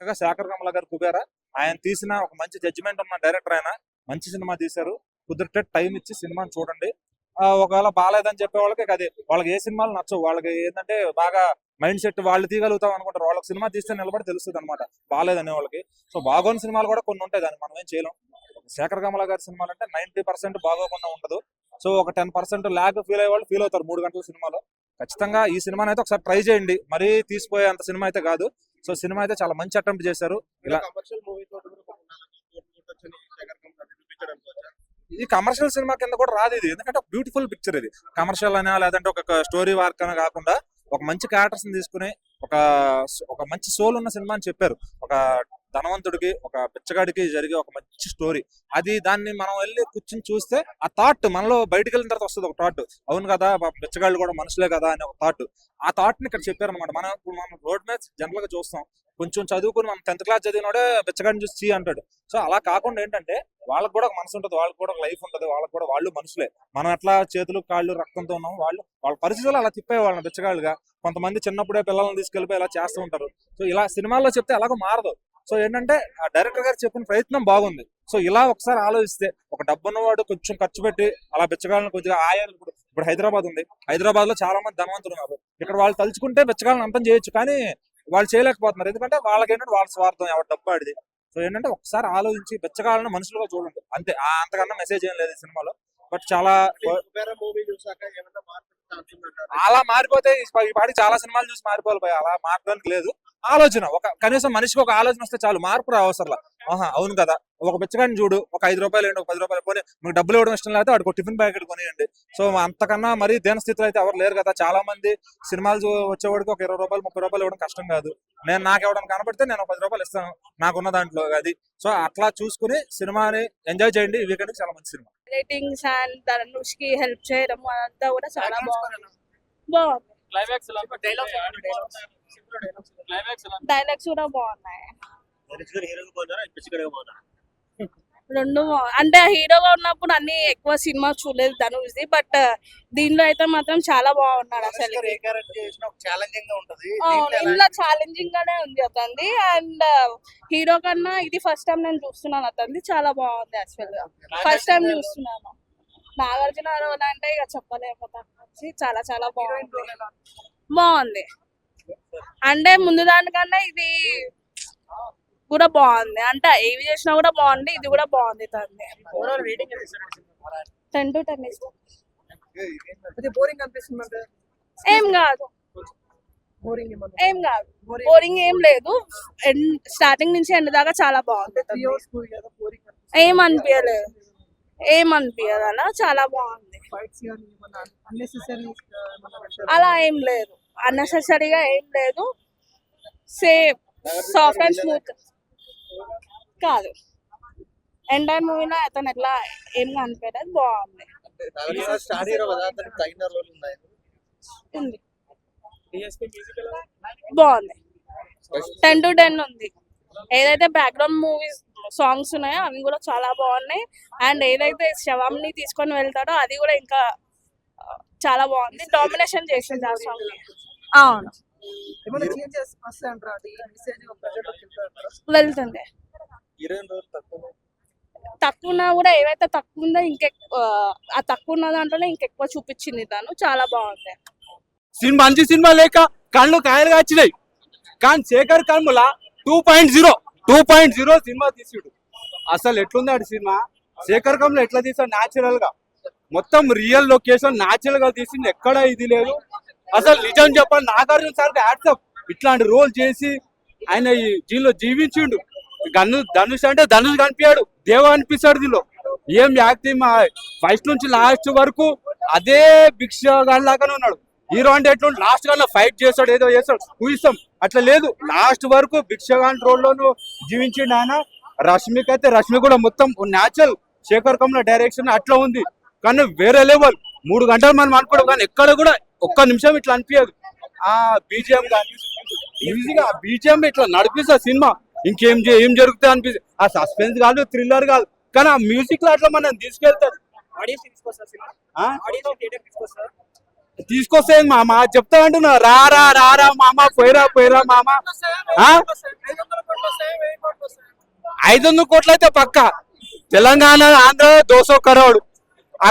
చక్కగా శేఖర్ కమల గారు కుబేరా ఆయన తీసిన ఒక మంచి జడ్జిమెంట్ ఉన్న డైరెక్టర్. ఆయన మంచి సినిమా తీశారు. కుదిరితే టైం ఇచ్చి సినిమాని చూడండి. ఒకవేళ బాగాలేదని చెప్పే వాళ్ళకి అది వాళ్ళకి ఏ సినిమాలు నచ్చవు. వాళ్ళకి ఏంటంటే బాగా మైండ్ సెట్ వాళ్ళు తీయగలుగుతాం అనుకుంటారు. వాళ్ళకి సినిమా తీస్తే నిలబడి తెలుస్తుంది అనమాట బాగాలేదనే వాళ్ళకి. సో బాగోని సినిమాలు కూడా కొన్ని ఉంటాయి, దాన్ని మనం ఏం చేయలేం. శేఖర్ కమల గారి సినిమాలు అంటే 90% బాగోకుండా ఉండదు. సో ఒక 10% ల్యాగ్ ఫీల్ అయ్యే వాళ్ళు ఫీల్ అవుతారు 3 గంటల సినిమాలో. ఖచ్చితంగా ఈ సినిమాని అయితే ఒకసారి ట్రై చేయండి. మరీ తీసిపోయే అంత సినిమా అయితే కాదు. సో సినిమా అయితే చాలా మంచి అటెంప్ట్ చేశారు. ఇలా ఇది కమర్షియల్ సినిమా కింద కూడా రాదు ఇది, ఎందుకంటే బ్యూటిఫుల్ పిక్చర్ ఇది. కమర్షియల్ అనే లేదంటే ఒక స్టోరీ వార్క్ అనే కాకుండా ఒక మంచి క్యారెక్టర్స్ ని తీసుకుని ఒక మంచి సోల్ ఉన్న సినిమా అని చెప్పారు. ఒక ధనవంతుడికి ఒక బిచ్చగాడికి జరిగే ఒక మంచి స్టోరీ అది. దాన్ని మనం వెళ్ళి కూర్చుని చూస్తే ఆ థాట్ మనలో బయటకు వెళ్ళిన తర్వాత వస్తుంది ఒక థాట్. అవును కదా, బిచ్చగాళ్ళు కూడా మనుషులే కదా అనే ఒక థాట్. ఆ థాట్ ని ఇక్కడ చెప్పారు అనమాట. మనం రోడ్ మీద జనరల్ గా చూస్తాం, కొంచెం చదువుకుని మనం 10th క్లాస్ చదివినోడే బిచ్చగాడిని చూసి అంటాడు. సో అలా కాకుండా ఏంటంటే వాళ్ళకి కూడా ఒక మనసు ఉంటుంది, వాళ్ళకి కూడా ఒక లైఫ్ ఉంటుంది, వాళ్ళకి కూడా వాళ్ళు మనుషులే. మనం ఎట్లా చేతులు కాళ్ళు రక్తంతో ఉన్నాం, వాళ్ళ పరిస్థితులు అలా తిప్పే వాళ్ళని బిచ్చగాళ్ళుగా. కొంతమంది చిన్నప్పుడే పిల్లల్ని తీసుకెళ్ళిపోయి ఇలా చేస్తూ ఉంటారు. సో ఇలా సినిమాల్లో చెప్తే అలాగో మారదు. సో ఏంటంటే ఆ డైరెక్టర్ గారు చెప్పిన ప్రయత్నం బాగుంది. సో ఇలా ఒకసారి ఆలోచిస్తే ఒక డబ్బున్నవాడు కొంచెం ఖర్చు పెట్టి అలా బిచ్చగాళ్ళని కొద్దిగా ఇప్పుడు హైదరాబాద్ ఉంది, హైదరాబాద్ లో చాలా మంది ధనవంతులు ఉన్నారు. ఇక్కడ వాళ్ళు తలుచుకుంటే బిచ్చగాళ్ళని అంతం చేయొచ్చు, కానీ వాళ్ళు చేయలేకపోతున్నారు. ఎందుకంటే వాళ్ళకి ఏంటంటే వాళ్ళ స్వార్థం, ఎవరి డబ్బు ఆడిది. సో ఏంటంటే ఒకసారి ఆలోచించి బిచ్చగాళ్ళని మనుషులుగా చూడండి అంతే. అంతకన్నా మెసేజ్ ఏం లేదు ఈ సినిమాలో. బట్ చాలా అలా మారిపోతే ఈ పాటికి చాలా సినిమాలు చూసి మారిపోవాలి. అలా మారడానికి లేదు. ఆలోచన కనీసం మనిషికి ఒక ఆలోచన వస్తే చాలు, మార్పు అవసరంలా. అవును కదా, ఒక బిచ్చగాడిని చూడు, ఒక 5 రూపాయలు ఏంటి, ఒక 10 రూపాయలు పోనీ మీకు డబ్బులు ఇవ్వడం ఇష్టం లేకపోతే వాడికి టిఫిన్ ప్యాకెట్ కొనియండి. సో అంతకన్నా మరీ దీన స్థితిలో అయితే ఎవరు లేరు కదా. చాలా మంది సినిమాలు వచ్చేవాడికి ఒక 20 రూపాయలు 30 రూపాయలు ఇవ్వడం కష్టం కాదు. నాకు ఇవ్వడం కనబడితే నేను 10 రూపాయలు ఇస్తాను నాకున్న దాంట్లో అది. సో అట్లా చూసుకుని సినిమాని ఎంజాయ్ చేయండి. ఈ వీకెండ్ చాలా మంచి సినిమా. రేటింగ్స్ అండ్ ధనుష్ కి హెల్ప్ చేయడం అదంతా కూడా చాలా బాగుంది. డైలాగ్స్ కూడా బాగున్నాయి. రెండు అంటే హీరోగా ఉన్నప్పుడు అన్ని ఎక్కువ సినిమా చూడలేదు ధనుష్ది, బట్ దీనిలో అయితే మాత్రం చాలా బాగున్నాడు. అసలు ఇందులో ఛాలెంజింగ్ గానే ఉంది అతనిది. అండ్ హీరో కన్నా ఇది ఫస్ట్ టైం నేను చూస్తున్నాను అతనిది. చాలా బాగుంది. యాక్చువల్ గా ఫస్ట్ టైం చూస్తున్నాను. నాగార్జున రోల్ అంటే ఇక చెప్పలేము, చాలా చాలా బాగుంది. అంటే ముందు దానికన్నా ఇది కూడా బాగుంది. అంటే ఏవి చేసినా కూడా బాగుంది, ఇది కూడా బాగుంది. తనది 10 to 10 ఇస్తాం. ఏం కాదు, బోరింగ్ ఏం లేదు. స్టార్టింగ్ నుంచి ఎండ్ దాకా చాలా బాగుంది. ఏమనిపించదు అలా, చాలా బాగుంది. అలా ఏం లేదు, అన్నెసెసరీగా ఏం లేదు. సేమ్ సాఫ్ట్ అండ్ స్మూత్ కాదు. ఎంటైర్ మూవీలో అతను ఎట్లా ఏం కనిపించలేదు, బాగుంది. ఉంది, బాగుంది. 10 to 10 ఉంది. ఏదైతే బ్యాక్గ్రౌండ్ మూవీస్ సాంగ్స్ ఉన్నాయో అవి కూడా చాలా బాగున్నాయి. అండ్ ఏదైతే శవంని తీసుకొని వెళ్తాడో అది కూడా ఇంకా చాలా బాగుంది. డామినేషన్ చేసింది ఆ సాంగ్. అవును, వెళ్తుంది. తక్కువ ఉన్నా కూడా ఏవైతే తక్కువ ఉందో ఆ తక్కువ ఉన్న దాంట్లోనే ఇంకెక్కువ చూపించింది తను. చాలా బాగుంది. మంచి సినిమా లేక కళ్ళు కాయలుగా వచ్చినాయి. కానీ శేఖర్ కమ్ముల 2.0 సినిమా తీసాడు. అసలు ఎట్లుంది ఆడి సినిమా? శేఖర్ కమ్ముల ఎట్లా తీసాడు? న్యాచురల్ గా మొత్తం రియల్ లొకేషన్ న్యాచురల్ గా తీసింది. ఎక్కడ ఇది లేదు. అసలు నిజం చెప్పాలి, నాగార్జున సార్కి హ్యాట్సాప్. ఇట్లాంటి రోల్ చేసి ఆయన దీనిలో జీవించిండు. ధనుష్ అంటే ధనుష్ కనిపించాడు, దేవ అనిపిస్తాడు దీనిలో. ఏం యాక్టింగ్, ఫస్ట్ నుంచి లాస్ట్ వరకు అదే భిక్ష లాగానే ఉన్నాడు. హీరో అంటే ఎట్లా లాస్ట్ గా ఫైట్ చేస్తాడు, ఏదో చేస్తాడు, ఊహిస్తాం. అట్లా లేదు, లాస్ట్ వరకు భిక్షగాన్ రోల్ లోను జీవించిండు ఆయన. రష్మికి అయితే రష్మి కూడా మొత్తం న్యాచురల్. శేఖర్ కమ్ముల డైరెక్షన్ అట్లా ఉంది, కానీ వేరే లెవెల్. 3 గంటలు మనం అనుకోవడం, కానీ ఎక్కడ కూడా ఒక్క నిమిషం ఇట్లా అనిపించదు. ఆ బీజిఎం కానీ ఈజీగా బీజిఎం ఇట్లా నడిపిస్తా సినిమా. ఏం జరుగుతుంది అనిపిస్తుంది. ఆ సస్పెన్స్ కాదు, థ్రిల్లర్ కాదు, కానీ ఆ మ్యూజిక్ లో అట్లా మనం తీసుకెళ్తారు. తీసుకొస్తే మామ చెప్తా అంటున్నా, రారా రారా మామ, పోయిరా పోయిరా మామ. 500 కోట్లు అయితే పక్క. తెలంగాణ ఆంధ్ర 200 కరోడు,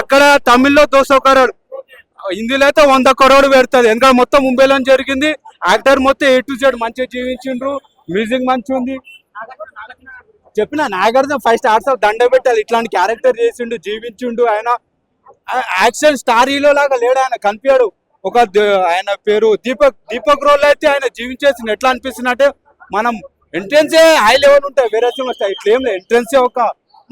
అక్కడ తమిళ్లో 200 కరోడు, హిందీలో అయితే 100 కరోడు పెడుతుంది. ఎందుకంటే మొత్తం ముంబైలో జరిగింది. యాక్టర్ మొత్తం A to Z మంచిగా జీవించిండ్రు, మ్యూజిక్ మంచిగా ఉంది. చెప్పిన నాగార్జున 5 స్టార్స్ దండ పెట్టాలి. ఇట్లాంటి క్యారెక్టర్ చేసిండు, జీవించిండు. ఆయన యాక్షన్ స్టార్ హీరో లాగా లేడు, ఆయన కనిపించాడు. ఆయన పేరు దీపక్ రోల్ అయితే ఆయన జీవించేసిండు. ఎట్లా అనిపిస్తుంది అంటే మనం ఎంట్రెన్సే హై లెవెల్ ఉంటాయి, వేరే సినిమా వస్తాయి. ఇట్లా ఏం లేదు, ఎంట్రెన్సే ఒక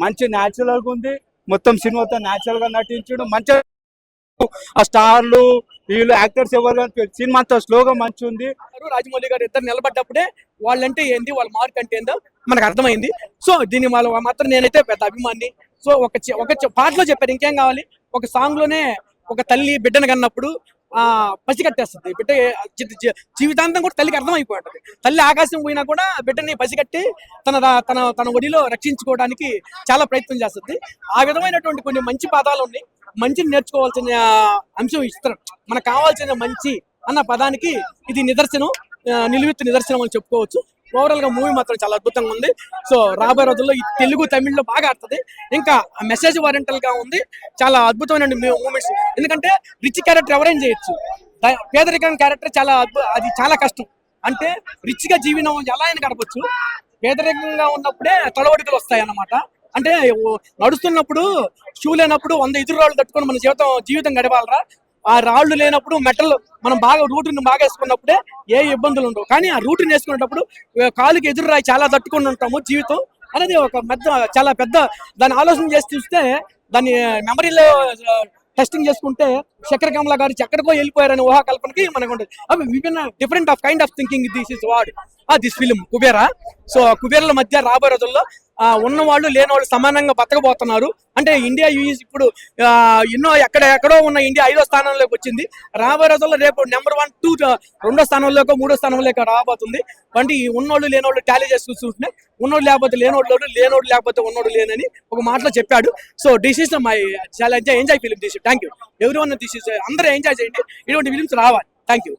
మంచి న్యాచురల్ గా ఉంది. మొత్తం సినిమాతో న్యాచురల్ గా నటించడు. మంచిగా ఆ స్టార్లు వీళ్ళు యాక్టర్స్ ఎవరు కనిపించారు. సినిమా అంతా స్లోగా మంచి ఉంది. రాజమౌళి గారు ఇద్దరు నిలబడ్డప్పుడే వాళ్ళంటే ఏంది, వాళ్ళ మార్క్ అంటే ఏందో మనకు అర్థమైంది. సో దీని వాళ్ళ మాత్రం నేనైతే పెద్ద అభిమాని. సో ఒక పాటలో చెప్పారు, ఇంకేం కావాలి. ఒక సాంగ్ లోనే ఒక తల్లి బిడ్డను కన్నప్పుడు పసి కట్టేస్తుంది. బిడ్డ జీవితాంతం కూడా తల్లికి అర్థమైపోతుంది. తల్లి ఆకాశం పోయినా కూడా బిడ్డని పసిగట్టి తన ఒడిలో రక్షించుకోవడానికి చాలా ప్రయత్నం చేస్తుంది. ఆ విధమైనటువంటి కొన్ని మంచి పదాలు ఉన్నాయి. మంచిని నేర్చుకోవాల్సిన అంశం ఇస్తారు. మనకు కావాల్సిన మంచి అన్న పదానికి ఇది నిదర్శనం, నిలువెత్తు నిదర్శనం అని చెప్పుకోవచ్చు. ఓవరాల్ గా మూవీ మాత్రం చాలా అద్భుతంగా ఉంది. సో రాబోయే రోజుల్లో ఈ తెలుగు తమిళ్లో బాగా ఆడుతుంది. ఇంకా మెసేజ్ ఓరియంటల్ గా ఉంది. చాలా అద్భుతమైన మూమెంట్స్. ఎందుకంటే రిచ్ క్యారెక్టర్ ఎవరైనా చేయొచ్చు, పేదరికం క్యారెక్టర్ అది చాలా కష్టం. అంటే రిచ్ గా జీవనం ఎలా అయినా గడపచ్చు. పేదరికంగా ఉన్నప్పుడే తొడవడికలు వస్తాయి అన్నమాట. అంటే నడుస్తున్నప్పుడు షూ లేనప్పుడు 100 ఎదురు రాళ్ళు తట్టుకొని మన జీవితం గడపాలరా. ఆ రాళ్లు లేనప్పుడు మెటల్ మనం బాగా రూటుని బాగా వేసుకున్నప్పుడే ఏ ఇబ్బందులు ఉండవు. కానీ ఆ రూటుని వేసుకునేటప్పుడు కాలుకి ఎదురు రాయి చాలా తట్టుకొని ఉంటాము. జీవితం అనేది ఒక చాలా పెద్ద దాన్ని ఆలోచన చేసి చూస్తే, దాన్ని మెమరీలో టెస్టింగ్ చేసుకుంటే శేఖర్ కమల గారు ఎక్కడికో వెళ్ళిపోయారని ఊహాకల్పనకి మనకు ఉంటుంది. అవి విభిన్న different of kind of thinking this is what this film Kubera. So కుబేరాల మధ్య రాబోయే రోజుల్లో ఉన్నవాళ్ళు లేనివాళ్ళు సమానంగా బతకబోతున్నారు. అంటే ఇండియా ఇప్పుడు ఎన్నో ఎక్కడో ఉన్న ఇండియా 5వ స్థానంలోకి వచ్చింది. రాబోయే రోజుల్లో రేపు నెంబర్ 1, 2 2వ స్థానంలోకి 3వ స్థానంలోకి రాబోతుంది. అంటే ఈ ఉన్నోళ్ళు లేనోళ్ళు టాలీ చేసి చూస్తుంటే ఉన్నోళ్ళు లేకపోతే లేనోడు లేకపోతే ఉన్నోడు లేనని ఒక మాటలో చెప్పాడు. సో దిస్ ఇస్ మై చాలా enjoy film. Thank you every one. This is అందరూ ఎంజాయ్ చేయండి. ఇటువంటి ఫిలిమ్స్ రావాలి. Thank you.